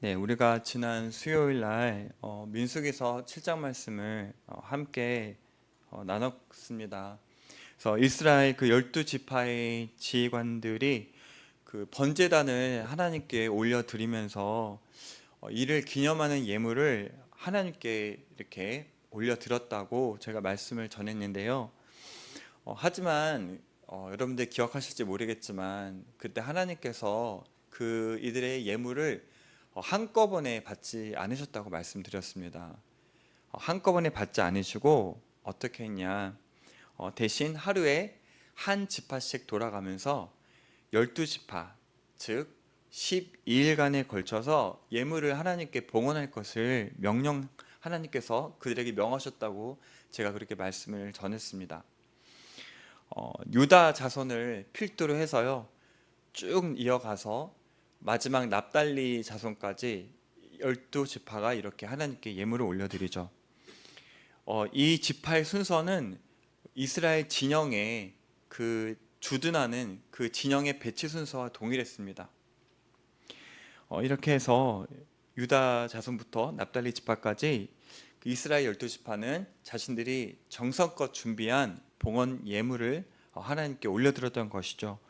네, 우리가 지난 수요일 날 민수기서 7장 말씀을 함께 나눴습니다. 그래서 이스라엘 그 12지파의 지휘관들이 그 번제단을 하나님께 올려드리면서 이를 기념하는 예물을 하나님께 이렇게 올려드렸다고 제가 말씀을 전했는데요. 하지만 여러분들 기억하실지 모르겠지만 그때 하나님께서 그 이들의 예물을 한꺼번에 받지 않으셨다고 말씀드렸습니다. 한꺼번에 받지 않으시고 어떻게 했냐? 대신 하루에 한 지파씩 돌아가면서 12지파, 즉 12일간에 걸쳐서 예물을 하나님께 봉헌할 것을 하나님께서 그들에게 명하셨다고 제가 그렇게 말씀을 전했습니다. 유다 자손을 필두로 해서요, 쭉 이어가서 마지막 납달리 자손까지 12지파가 이렇게 하나님께 예물을 올려드리죠. 이 지파의 순서는 이스라엘 진영의 그 주둔하는 그 진영의 배치 순서와 동일했습니다. 이렇게 해서 유다 자손부터 납달리 지파까지 그 이스라엘 12지파는 자신들이 정성껏 준비한 봉헌 예물을 하나님께 올려드렸던 것이죠.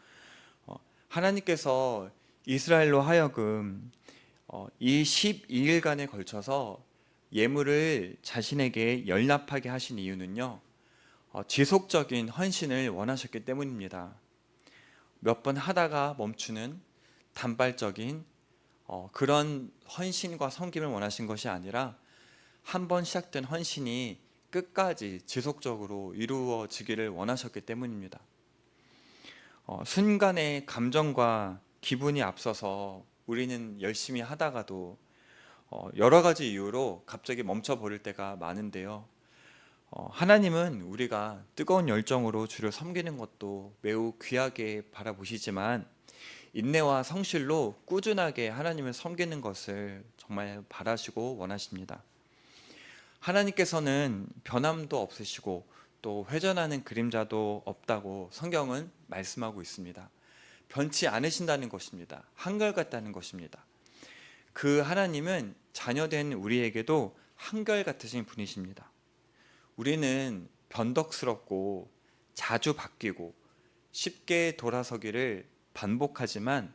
하나님께서 이스라엘로 하여금 이 12일간에 걸쳐서 예물을 자신에게 연납하게 하신 이유는요, 지속적인 헌신을 원하셨기 때문입니다. 몇 번 하다가 멈추는 단발적인 그런 헌신과 섬김을 원하신 것이 아니라 한 번 시작된 헌신이 끝까지 지속적으로 이루어지기를 원하셨기 때문입니다. 순간의 감정과 기분이 앞서서 우리는 열심히 하다가도 여러 가지 이유로 갑자기 멈춰버릴 때가 많은데요. 하나님은 우리가 뜨거운 열정으로 주를 섬기는 것도 매우 귀하게 바라보시지만 인내와 성실로 꾸준하게 하나님을 섬기는 것을 정말 바라시고 원하십니다. 하나님께서는 변함도 없으시고 또 회전하는 그림자도 없다고 성경은 말씀하고 있습니다. 변치 않으신다는 것입니다. 한결같다는 것입니다. 그 하나님은 자녀된 우리에게도 한결같으신 분이십니다. 우리는 변덕스럽고 자주 바뀌고 쉽게 돌아서기를 반복하지만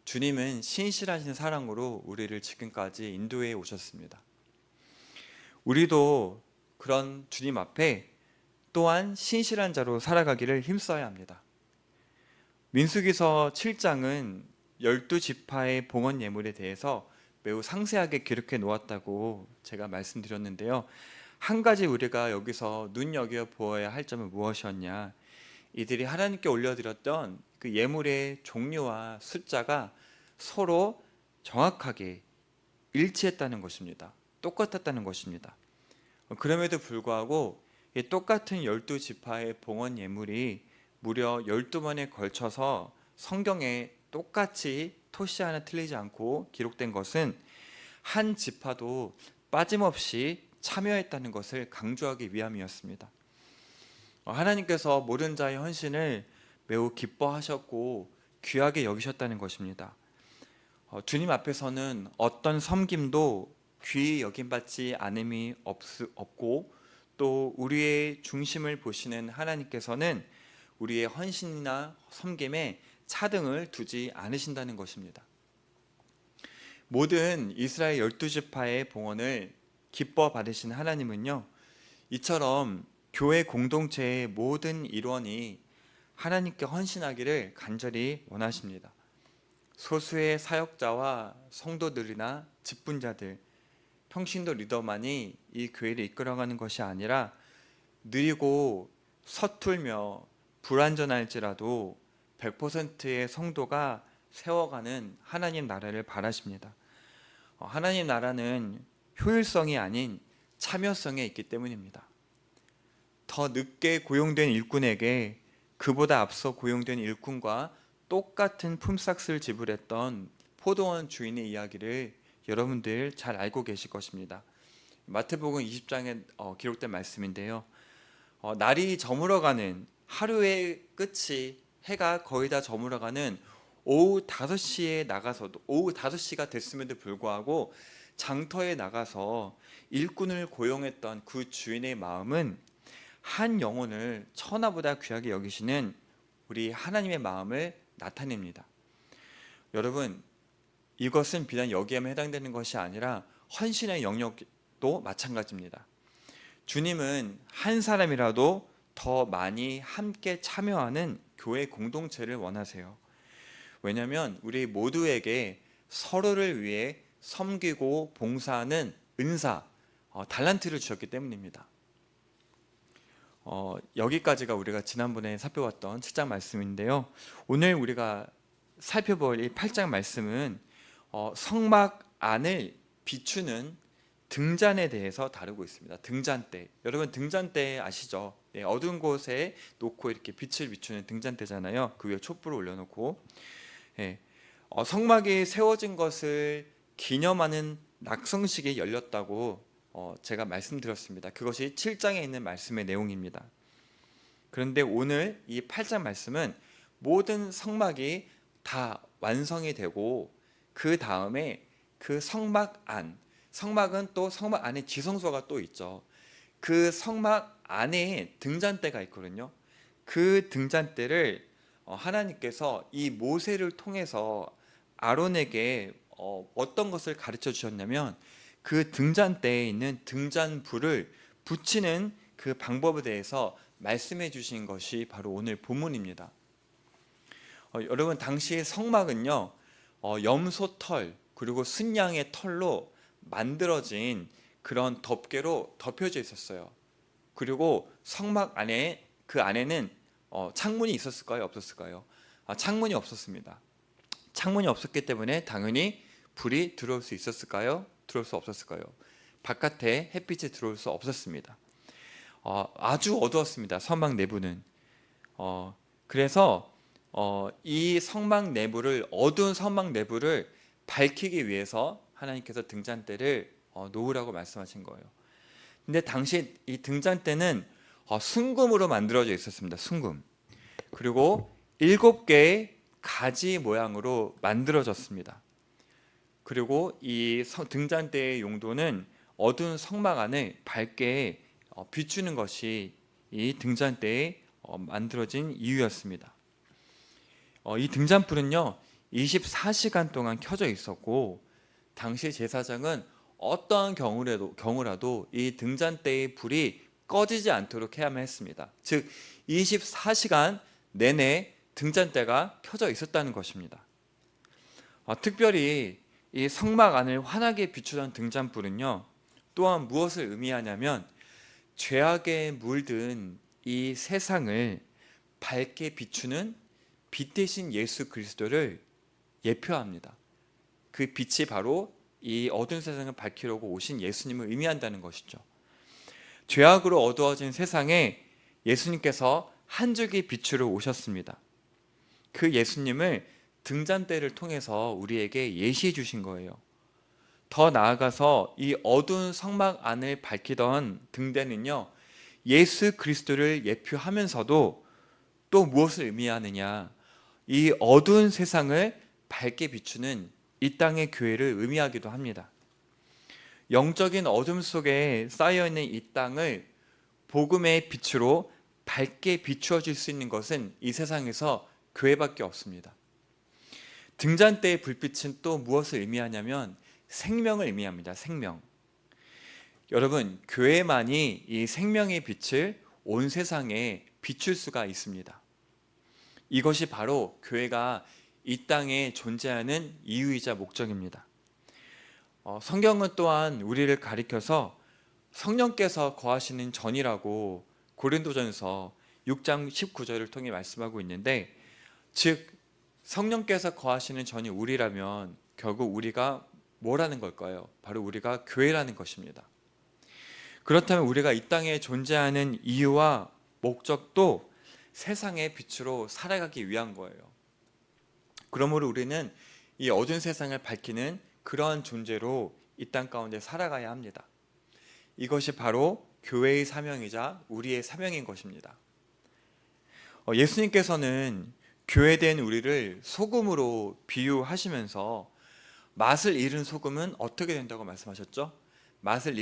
주님은 신실하신 사랑으로 우리를 지금까지 인도해 오셨습니다. 우리도 그런 주님 앞에 또한 신실한 자로 살아가기를 힘써야 합니다. 민수기서 7장은 12지파의 봉헌 예물에 대해서 매우 상세하게 기록해 놓았다고 제가 말씀드렸는데요. 한 가지 우리가 여기서 눈여겨보아야 할 점은 무엇이었냐? 이들이 하나님께 올려드렸던 그 예물의 종류와 숫자가 서로 정확하게 일치했다는 것입니다. 똑같았다는 것입니다. 그럼에도 불구하고 이 똑같은 12지파의 봉헌 예물이 무려 12번에 걸쳐서 성경에 똑같이 토시 하나 틀리지 않고 기록된 것은 한 지파도 빠짐없이 참여했다는 것을 강조하기 위함이었습니다. 하나님께서 모든 자의 헌신을 매우 기뻐하셨고 귀하게 여기셨다는 것입니다. 주님 앞에서는 어떤 섬김도 귀히 여김받지 않음이 없고 또 우리의 중심을 보시는 하나님께서는 우리의 헌신이나 섬김에 차등을 두지 않으신다는 것입니다. 모든 이스라엘 12지파의 봉헌을 기뻐 받으신 하나님은요, 이처럼 교회 공동체의 모든 일원이 하나님께 헌신하기를 간절히 원하십니다. 소수의 사역자와 성도들이나 직분자들, 평신도 리더만이 이 교회를 이끌어가는 것이 아니라 느리고 서툴며 불완전할지라도 100%의 성도가 세워가는 하나님 나라를 바라십니다. 하나님 나라는 효율성이 아닌 참여성에 있기 때문입니다. 더 늦게 고용된 일꾼에게 그보다 앞서 고용된 일꾼과 똑같은 품삯을 지불했던 포도원 주인의 이야기를 여러분들 잘 알고 계실 것입니다. 마태복음 20장에 기록된 말씀인데요. 날이 저물어가는 하루의 끝이 해가 거의 다 저물어가는 오후 5시에 나가서도 오후 5시가 됐음에도 불구하고 장터에 나가서 일꾼을 고용했던 그 주인의 마음은 한 영혼을 천하보다 귀하게 여기시는 우리 하나님의 마음을 나타냅니다. 여러분, 이것은 비단 여기에만 해당되는 것이 아니라 헌신의 영역도 마찬가지입니다. 주님은 한 사람이라도 더 많이 함께 참여하는 교회 공동체를 원하세요. 왜냐하면 우리 모두에게 서로를 위해 섬기고 봉사하는 은사, 달란트를 주셨기 때문입니다. 여기까지가 우리가 지난번에 살펴봤던 7장 말씀인데요. 오늘 우리가 살펴볼 이 8장 말씀은 성막 안을 비추는 등잔에 대해서 다루고 있습니다. 등잔대. 여러분 등잔대 아시죠? 네, 어두운 곳에 놓고 이렇게 빛을 비추는 등잔대잖아요. 그 위에 촛불을 올려놓고. 네, 성막이 세워진 것을 기념하는 낙성식이 열렸다고 제가 말씀드렸습니다. 그것이 7장에 있는 말씀의 내용입니다. 그런데 오늘 이 8장 말씀은 모든 성막이 다 완성이 되고 그 다음에 그 성막 안, 성막은 또 성막 안에 지성소가 또 있죠. 그 성막 안에 등잔대가 있거든요. 그 등잔대를 하나님께서 이 모세를 통해서 아론에게 어떤 것을 가르쳐 주셨냐면 그 등잔대에 있는 등잔불을 붙이는 그 방법에 대해서 말씀해 주신 것이 바로 오늘 본문입니다. 여러분 당시 성막은요 염소털 그리고 순양의 털로 만들어진 그런 덮개로 덮여져 있었어요. 그리고 성막 안에 그 안에는 창문이 있었을까요? 없었을까요? 창문이 없었습니다. 창문이 없었기 때문에 당연히 불이 들어올 수 있었을까요? 들어올 수 없었을까요? 바깥에 햇빛이 들어올 수 없었습니다. 아주 어두웠습니다. 성막 내부는. 그래서 이 성막 내부를 어두운 성막 내부를 밝히기 위해서 하나님께서 등잔대를 놓으라고 말씀하신 거예요. 근데 당시 이 등잔대는 순금으로 만들어져 있었습니다. 순금. 그리고 7개의 가지 모양으로 만들어졌습니다. 그리고 이 등잔대의 용도는 어두운 성막 안을 밝게 비추는 것이 이 등잔대에 만들어진 이유였습니다. 이 등잔불은요 24시간 동안 켜져 있었고 당시 제사장은 어떠한 경우라도 이 등잔대의 불이 꺼지지 않도록 해야만 했습니다. 즉 24시간 내내 등잔대가 켜져 있었다는 것입니다. 특별히 이 성막 안을 환하게 비추던 등잔불은요 또한 무엇을 의미하냐면 죄악에 물든 이 세상을 밝게 비추는 빛 대신 예수 그리스도를 예표합니다. 그 빛이 바로 이 어두운 세상을 밝히려고 오신 예수님을 의미한다는 것이죠. 죄악으로 어두워진 세상에 예수님께서 한 줄기 빛으로 오셨습니다. 그 예수님을 등잔대를 통해서 우리에게 예시해 주신 거예요. 더 나아가서 이 어두운 성막 안을 밝히던 등대는요 예수 그리스도를 예표하면서도 또 무엇을 의미하느냐, 이 어두운 세상을 밝게 비추는 이 땅의 교회를 의미하기도 합니다. 영적인 어둠 속에 쌓여있는 이 땅을 복음의 빛으로 밝게 비추어 줄 수 있는 것은 이 세상에서 교회밖에 없습니다. 등잔대의 불빛은 또 무엇을 의미하냐면 생명을 의미합니다. 생명. 여러분, 교회만이 이 생명의 빛을 온 세상에 비출 수가 있습니다. 이것이 바로 교회가 이 땅에 존재하는 이유이자 목적입니다. 성경은 또한 우리를 가리켜서 성령께서 거하시는 전이라고 고린도전서 6장 19절을 통해 말씀하고 있는데, 즉 성령께서 거하시는 전이 우리라면 결국 우리가 뭐라는 걸까요? 바로 우리가 교회라는 것입니다. 그렇다면 우리가 이 땅에 존재하는 이유와 목적도 세상의 빛으로 살아가기 위한 거예요. 그러므로 우리는 이 어두운 세상을 밝히는 그러한 존재로 이 땅 가운데 살아가야 합니다. 이것이 바로 교회의 사명이자 우리의 사명인 것입니다. 예수님께서는 교회된 우리를 소금으로 비유하시면서 맛을 잃은 소금은 어떻게 된다고 말씀하셨죠? 맛을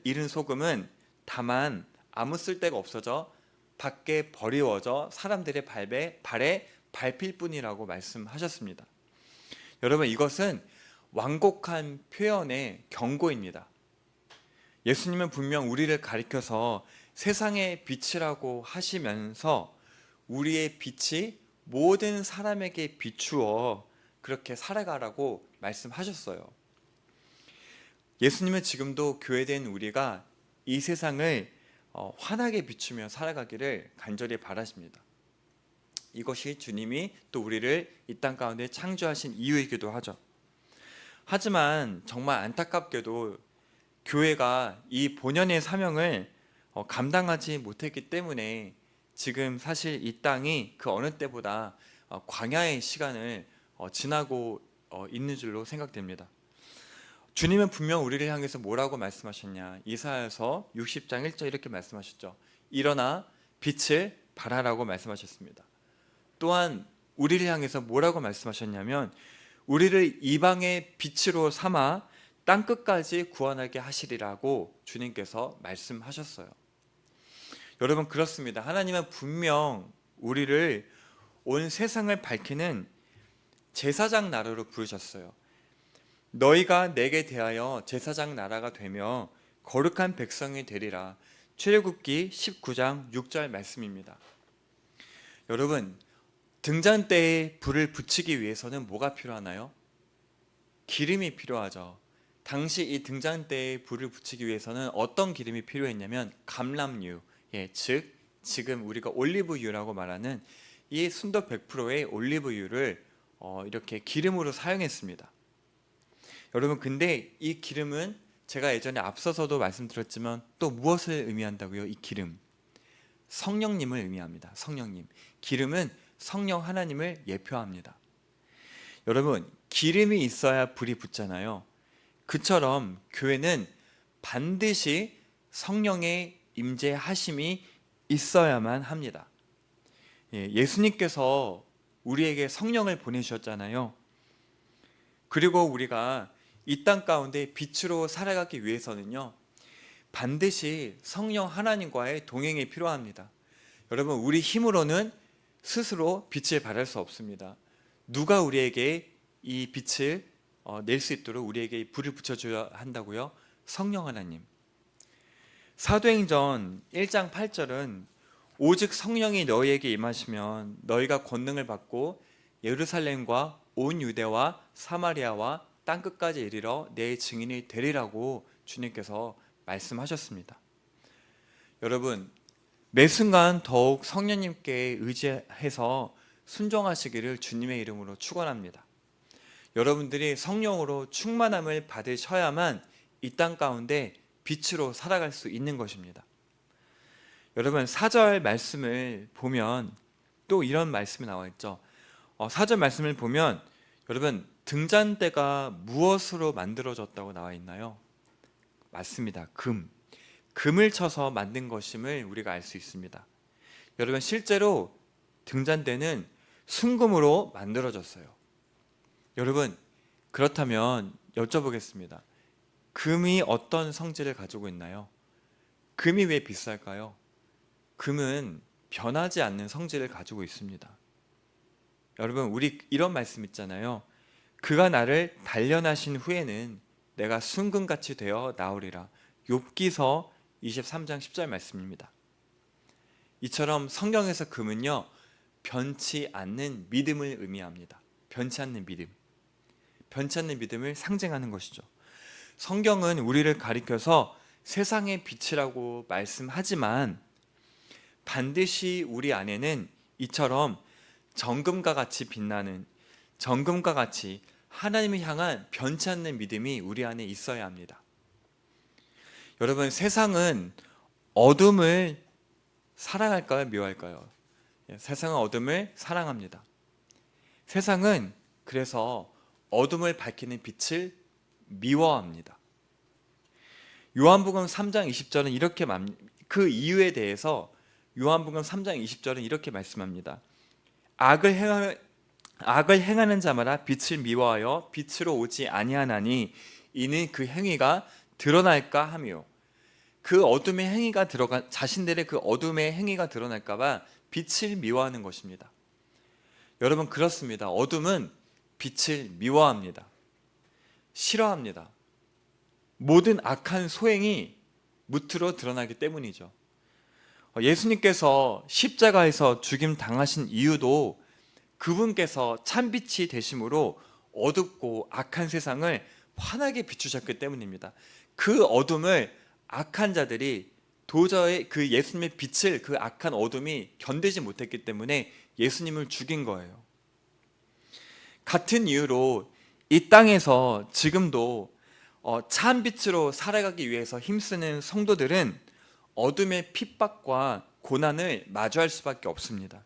잃은 소금은 다만 아무 쓸데가 없어져 밖에 버리워져 사람들의 발에 밟힐 뿐이라고 말씀하셨습니다. 여러분, 이것은 완곡한 표현의 경고입니다. 예수님은 분명 우리를 가리켜서 세상의 빛이라고 하시면서 우리의 빛이 모든 사람에게 비추어 그렇게 살아가라고 말씀하셨어요. 예수님은 지금도 교회된 우리가 이 세상을 환하게 비추며 살아가기를 간절히 바라십니다. 이것이 주님이 또 우리를 이 땅 가운데 창조하신 이유이기도 하죠. 하지만 정말 안타깝게도 교회가 이 본연의 사명을 감당하지 못했기 때문에 지금 사실 이 땅이 그 어느 때보다 광야의 시간을 지나고 있는 줄로 생각됩니다. 주님은 분명 우리를 향해서 뭐라고 말씀하셨냐? 이사야서 60장 1절 이렇게 말씀하셨죠. 일어나 빛을 발하라고 말씀하셨습니다. 또한 우리를 향해서 뭐라고 말씀하셨냐면 우리를 이방의 빛으로 삼아 땅끝까지 구원하게 하시리라고 주님께서 말씀하셨어요. 여러분, 그렇습니다. 하나님은 분명 우리를 온 세상을 밝히는 제사장 나라로 부르셨어요. 너희가 내게 대하여 제사장 나라가 되며 거룩한 백성이 되리라. 출애굽기 19장 6절 말씀입니다. 여러분, 등잔대에 불을 붙이기 위해서는 뭐가 필요하나요? 기름이 필요하죠. 당시 이 등잔대에 불을 붙이기 위해서는 어떤 기름이 필요했냐면 감람유, 즉 지금 우리가 올리브유라고 말하는 이 순도 100%의 올리브유를 이렇게 기름으로 사용했습니다. 여러분, 근데 이 기름은 제가 예전에 앞서서도 말씀드렸지만 또 무엇을 의미한다고요? 이 기름, 성령님을 의미합니다. 성령님. 기름은 성령 하나님을 예표합니다. 여러분, 기름이 있어야 불이 붙잖아요. 그처럼 교회는 반드시 성령의 임재하심이 있어야만 합니다. 예수님께서 우리에게 성령을 보내주셨잖아요. 그리고 우리가 이 땅 가운데 빛으로 살아가기 위해서는요, 반드시 성령 하나님과의 동행이 필요합니다. 여러분, 우리 힘으로는 스스로 빛을 발할 수 없습니다. 누가 우리에게 이 빛을 낼 수 있도록 우리에게 불을 붙여줘야 한다고요? 성령 하나님. 사도행전 1장 8절은 오직 성령이 너희에게 임하시면 너희가 권능을 받고 예루살렘과 온 유대와 사마리아와 땅끝까지 이르러 내 증인이 되리라고 주님께서 말씀하셨습니다. 여러분, 매 순간 더욱 성령님께 의지해서 순종하시기를 주님의 이름으로 축원합니다. 여러분들이 성령으로 충만함을 받으셔야만 이 땅 가운데 빛으로 살아갈 수 있는 것입니다. 여러분, 4절 말씀을 보면 또 이런 말씀이 나와 있죠. 4절 말씀을 보면 여러분, 등잔대가 무엇으로 만들어졌다고 나와 있나요? 맞습니다. 금을 쳐서 만든 것임을 우리가 알 수 있습니다. 여러분, 실제로 등잔대는 순금으로 만들어졌어요. 여러분, 그렇다면 여쭤보겠습니다. 금이 어떤 성질을 가지고 있나요? 금이 왜 비쌀까요? 금은 변하지 않는 성질을 가지고 있습니다. 여러분, 우리 이런 말씀 있잖아요. 그가 나를 단련하신 후에는 내가 순금같이 되어 나오리라. 욥기서 23장 10절 말씀입니다. 이처럼 성경에서 금은요, 변치 않는 믿음을 의미합니다. 변치 않는 믿음, 변치 않는 믿음을 상징하는 것이죠. 성경은 우리를 가리켜서 세상의 빛이라고 말씀하지만 반드시 우리 안에는 이처럼 정금과 같이 빛나는, 정금과 같이 하나님을 향한 변치 않는 믿음이 우리 안에 있어야 합니다. 여러분, 세상은 어둠을 사랑할까요? 미워할까요? 세상은 어둠을 사랑합니다. 세상은 그래서 어둠을 밝히는 빛을 미워합니다. 요한복음 3장 20절은 이렇게 그 이유에 대해서 요한복음 3장 20절은 이렇게 말씀합니다. 악을 행하는 자마다 빛을 미워하여 빛으로 오지 아니하나니 이는 그 행위가 드러날까 하며, 그 어둠의 행위가 자신들의 그 어둠의 행위가 드러날까봐 빛을 미워하는 것입니다. 여러분, 그렇습니다. 어둠은 빛을 미워합니다. 싫어합니다. 모든 악한 소행이 무트로 드러나기 때문이죠. 예수님께서 십자가에서 죽임 당하신 이유도 그분께서 참빛이 되심으로 어둡고 악한 세상을 환하게 비추셨기 때문입니다. 그 어둠을 악한 자들이 도저히 그 예수님의 빛을 그 악한 어둠이 견디지 못했기 때문에 예수님을 죽인 거예요. 같은 이유로 이 땅에서 지금도 참빛으로 살아가기 위해서 힘쓰는 성도들은 어둠의 핍박과 고난을 마주할 수밖에 없습니다.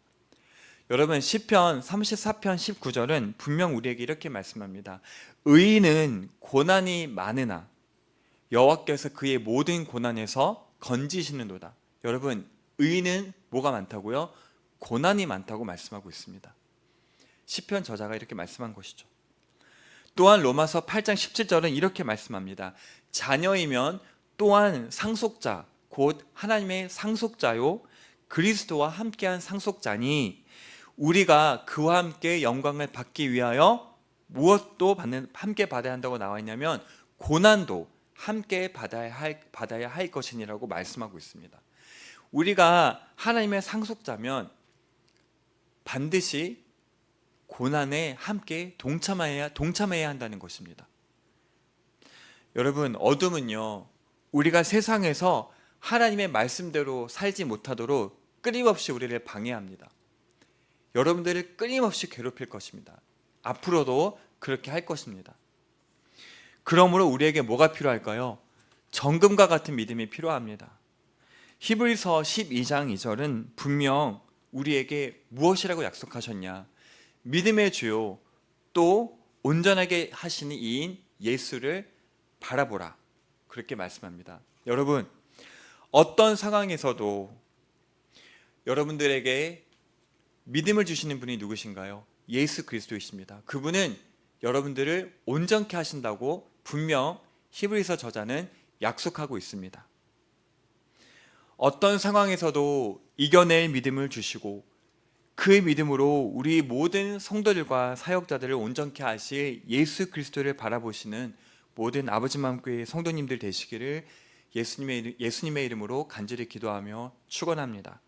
여러분, 시편 34편 19절은 분명 우리에게 이렇게 말씀합니다. 의인은 고난이 많으나 여호와께서 그의 모든 고난에서 건지시는도다. 여러분, 의인은 뭐가 많다고요? 고난이 많다고 말씀하고 있습니다. 시편 저자가 이렇게 말씀한 것이죠. 또한 로마서 8장 17절은 이렇게 말씀합니다. 자녀이면 또한 상속자, 곧 하나님의 상속자요 그리스도와 함께한 상속자니 우리가 그와 함께 영광을 받기 위하여 무엇도 함께 받아야 한다고 나와 있냐면 고난도 함께 받아야 할 것이니라고 말씀하고 있습니다. 우리가 하나님의 상속자면 반드시 고난에 함께 동참해야 한다는 것입니다. 여러분, 어둠은요, 우리가 세상에서 하나님의 말씀대로 살지 못하도록 끊임없이 우리를 방해합니다. 여러분들을 끊임없이 괴롭힐 것입니다. 앞으로도 그렇게 할 것입니다. 그러므로 우리에게 뭐가 필요할까요? 정금과 같은 믿음이 필요합니다. 히브리서 12장 2절은 분명 우리에게 무엇이라고 약속하셨냐? 믿음의 주요 또 온전하게 하시는 이인 예수를 바라보라, 그렇게 말씀합니다. 여러분, 어떤 상황에서도 여러분들에게 믿음을 주시는 분이 누구신가요? 예수 그리스도이십니다. 그분은 여러분들을 온전케 하신다고 분명 히브리서 저자는 약속하고 있습니다. 어떤 상황에서도 이겨낼 믿음을 주시고 그 믿음으로 우리 모든 성도들과 사역자들을 온전케 하실 예수 그리스도를 바라보시는 모든 아버지 마음교회 성도님들 되시기를 예수님의 이름으로 간절히 기도하며 축원합니다.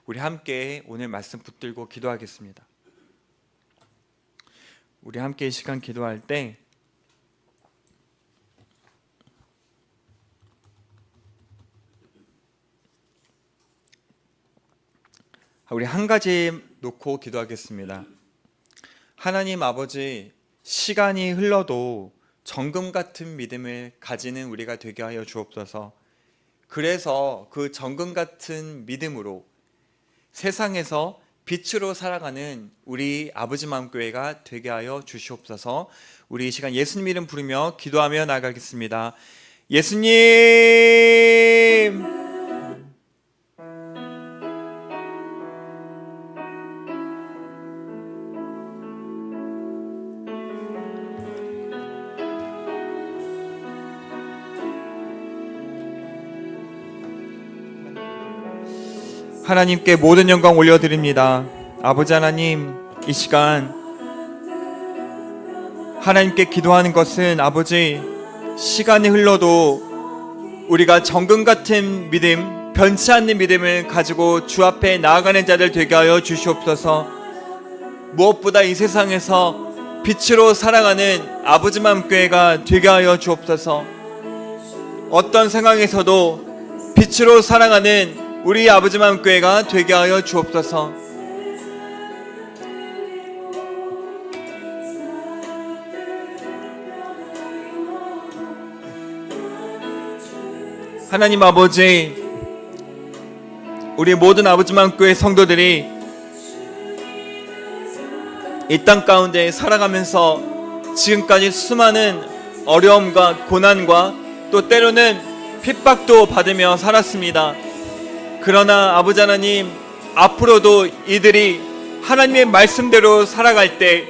우리 함께 오늘 말씀 붙들고 기도하겠습니다. 우리 함께 이 시간 기도할 때 우리 한 가지 놓고 기도하겠습니다. 하나님 아버지, 시간이 흘러도 정금 같은 믿음을 가지는 우리가 되게 하여 주옵소서. 그래서 그 정금 같은 믿음으로 세상에서 빛으로 살아가는 우리 아버지 마음교회가 되게 하여 주시옵소서. 우리 이 시간 예수님 이름 부르며 기도하며 나가겠습니다. 예수님! 하나님께 모든 영광 올려드립니다. 아버지 하나님, 이 시간 하나님께 기도하는 것은 아버지, 시간이 흘러도 우리가 정금 같은 믿음, 변치 않는 믿음을 가지고 주 앞에 나아가는 자들 되게 하여 주시옵소서. 무엇보다 이 세상에서 빛으로 살아가는 아버지 마음교회가 되게 하여 주옵소서. 어떤 상황에서도 빛으로 살아가는 우리 아버지 마음교회가 되게 하여 주옵소서. 하나님 아버지, 우리 모든 아버지 마음교회 성도들이 이 땅 가운데 살아가면서 지금까지 수많은 어려움과 고난과 또 때로는 핍박도 받으며 살았습니다. 그러나 아버지 하나님, 앞으로도 이들이 하나님의 말씀대로 살아갈 때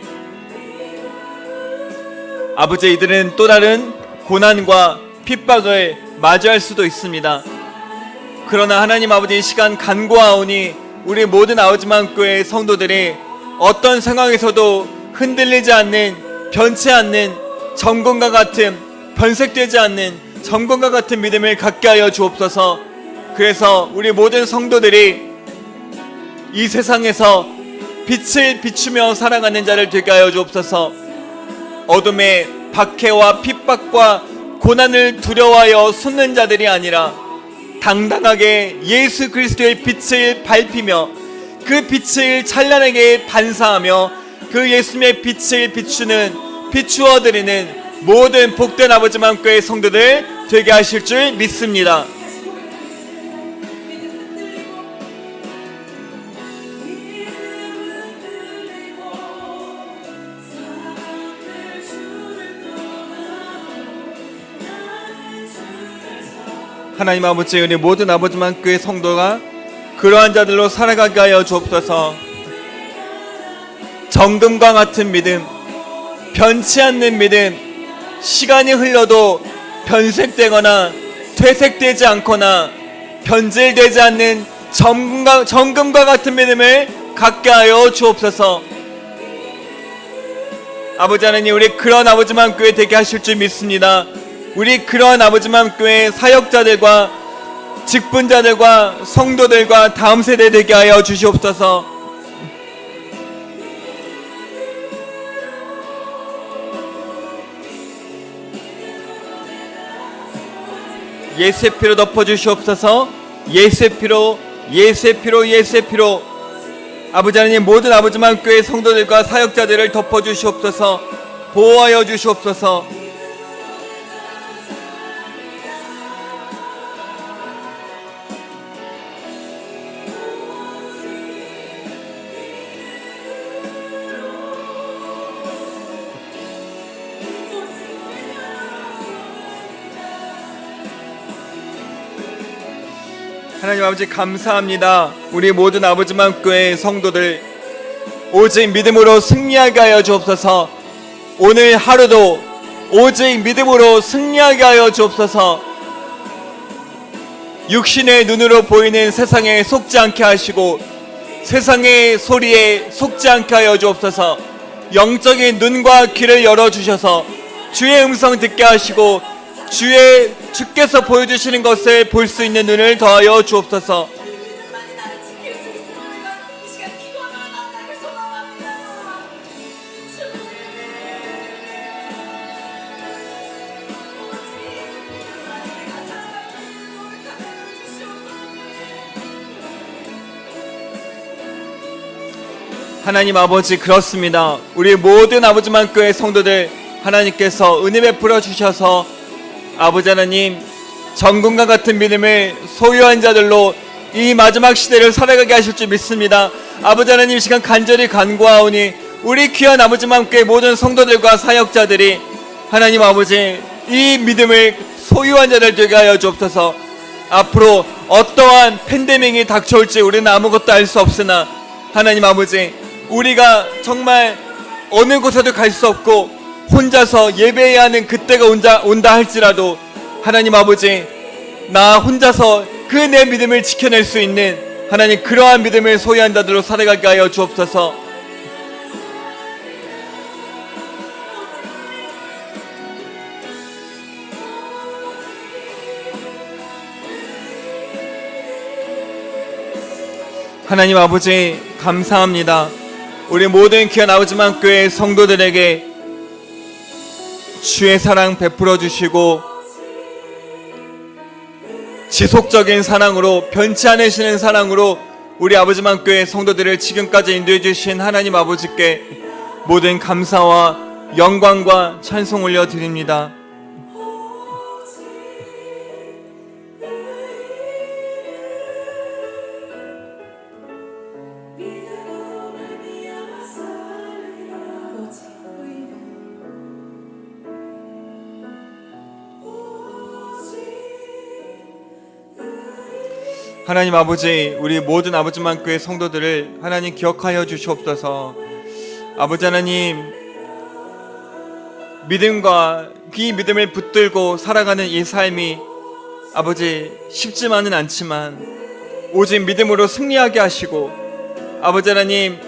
아버지, 이들은 또 다른 고난과 핍박을 맞이할 수도 있습니다. 그러나 하나님 아버지, 이 시간 간구하오니 우리 모든 아버지만 교회 성도들이 어떤 상황에서도 흔들리지 않는, 변치 않는 정금과 같은, 변색되지 않는 정금과 같은 믿음을 갖게 하여 주옵소서. 그래서 우리 모든 성도들이 이 세상에서 빛을 비추며 살아가는 자를 되게 하여 주옵소서. 어둠의 박해와 핍박과 고난을 두려워하여 숨는 자들이 아니라 당당하게 예수 그리스도의 빛을 밟히며 그 빛을 찬란하게 반사하며 그 예수님의 빛을 비추어드리는 모든 복된 아버지만 교회 성도들 되게 하실 줄 믿습니다. 하나님 아버지, 우리 모든 아버지만 교회 성도가 그러한 자들로 살아가게 하여 주옵소서. 정금과 같은 믿음, 변치 않는 믿음, 시간이 흘러도 변색되거나 퇴색되지 않거나 변질되지 않는 정금과 같은 믿음을 갖게 하여 주옵소서. 아버지 하나님, 우리 그런 아버지만 교회 되게 하실 줄 믿습니다. 우리 그러한 아버지만 교회 사역자들과 직분자들과 성도들과 다음 세대 되게 하여 주시옵소서. 예수의 피로 덮어주시옵소서. 예수의 피로, 예수의 피로, 예수의 피로. 아버지 하나님, 모든 아버지만 교회 성도들과 사역자들을 덮어주시옵소서. 보호하여 주시옵소서. 하나님 아버지, 감사합니다. 우리 모든 아버지만 교회 성도들 오직 믿음으로 승리하게 하여 주옵소서. 오늘 하루도 오직 믿음으로 승리하게 하여 주옵소서. 육신의 눈으로 보이는 세상에 속지 않게 하시고 세상의 소리에 속지 않게 하여 주옵소서. 영적인 눈과 귀를 열어주셔서 주의 음성 듣게 하시고 주께서 보여주시는 것을 볼 수 있는 눈을 더하여 주옵소서. 하나님 아버지, 그렇습니다. 우리 모든 아버지만 교회 성도들 하나님께서 은혜 베풀어 주셔서 아버지 하나님, 정금과 같은 믿음을 소유한 자들로 이 마지막 시대를 살아가게 하실 줄 믿습니다. 아버지 하나님, 이 시간 간절히 간구하오니 우리 귀한 아버지만 교회 모든 성도들과 사역자들이 하나님 아버지, 이 믿음을 소유한 자들 되게 하여 주옵소서. 앞으로 어떠한 팬데믹이 닥쳐올지 우리는 아무것도 알 수 없으나 하나님 아버지, 우리가 정말 어느 곳에도 갈 수 없고 혼자서 예배해야 하는 그때가 온다 할지라도 하나님 아버지, 나 혼자서 그 내 믿음을 지켜낼 수 있는 하나님, 그러한 믿음을 소유한 자들로 살아가게 하여 주옵소서. 하나님 아버지, 감사합니다. 우리 모든 귀한 아버지만 교회 성도들에게 주의 사랑 베풀어 주시고 지속적인 사랑으로, 변치 않으시는 사랑으로 우리 아버지만 교회 성도들을 지금까지 인도해 주신 하나님 아버지께 모든 감사와 영광과 찬송 올려드립니다. 하나님 아버지, 우리 모든 아버지만 교회 성도들을 하나님 기억하여 주시옵소서. 아버지 하나님, 믿음과 이 믿음을 붙들고 살아가는 이 삶이 아버지 쉽지만은 않지만 오직 믿음으로 승리하게 하시고, 아버지 하나님,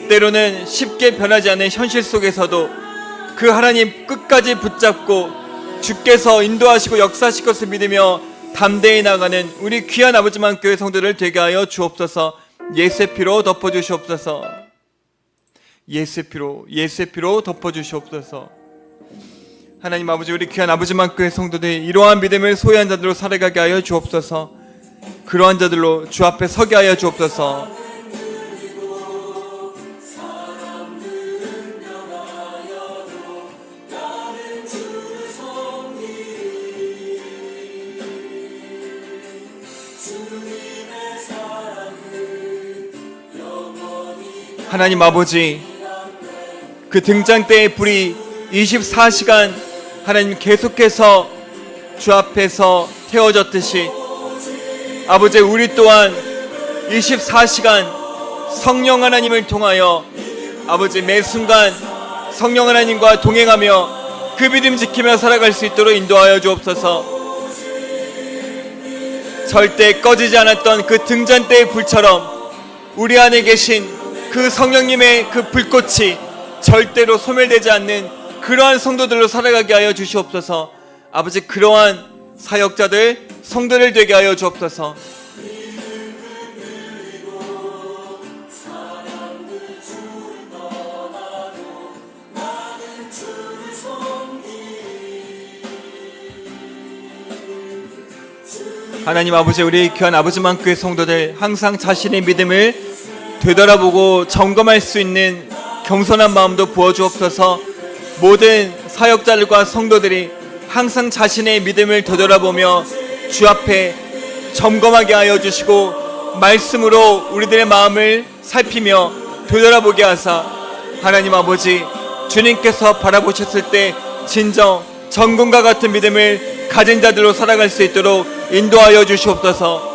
때로는 쉽게 변하지 않는 현실 속에서도 그 하나님 끝까지 붙잡고 주께서 인도하시고 역사하실 것을 믿으며 담대히 나가는 우리 귀한 아버지만 교회 성도들 되게 하여 주옵소서. 예수의 피로 덮어주시옵소서. 예수의 피로 덮어주시옵소서. 하나님 아버지, 우리 귀한 아버지만 교회 성도들이 이러한 믿음을 소유한 자들로 살아가게 하여 주옵소서. 그러한 자들로 주 앞에 서게 하여 주옵소서. 하나님 아버지, 그 등잔대의 불이 24시간 하나님 계속해서 주 앞에서 태워졌듯이 아버지, 우리 또한 24시간 성령 하나님을 통하여 아버지 매 순간 성령 하나님과 동행하며 그 믿음 지키며 살아갈 수 있도록 인도하여 주옵소서. 절대 꺼지지 않았던 그 등잔대의 불처럼 우리 안에 계신 그 성령님의 그 불꽃이 절대로 소멸되지 않는 그러한 성도들로 살아가게 하여 주시옵소서. 아버지, 그러한 사역자들, 성도들 되게 하여 주옵소서. 하나님 아버지, 우리 귀한 아버지만 교회 성도들 항상 자신의 믿음을 되돌아보고 점검할 수 있는 겸손한 마음도 부어주옵소서. 모든 사역자들과 성도들이 항상 자신의 믿음을 되돌아보며 주 앞에 점검하게 하여 주시고 말씀으로 우리들의 마음을 살피며 되돌아보게 하사 하나님 아버지, 주님께서 바라보셨을 때 진정 정금과 같은 믿음을 가진 자들로 살아갈 수 있도록 인도하여 주시옵소서.